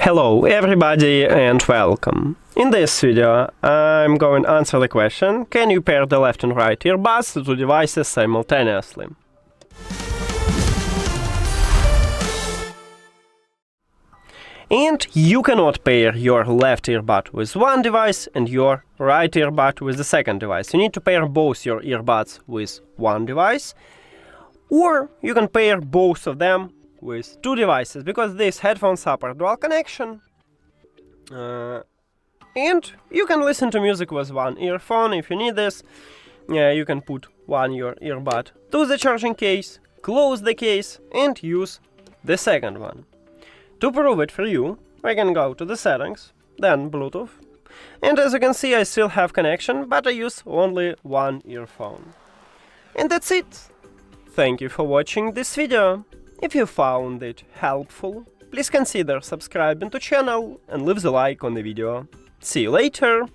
Hello everybody and welcome. In this video I'm going to answer the question: can you pair the left and right earbuds to two devices simultaneously? And you cannot pair your left earbud with one device and your right earbud with the second device. You need to pair both your earbuds with one device, or you can pair both of them with two devices, because these headphones support dual connection, and you can listen to music with one earphone if you need this. You can put your earbud to the charging case, close the case, and use the second one. To prove it for you, we can go to the settings, then Bluetooth, and as you can see I still have connection, but I use only one earphone. And that's it. Thank you for watching this video. If you found it helpful, please consider subscribing to channel and leave the like on the video. See you later!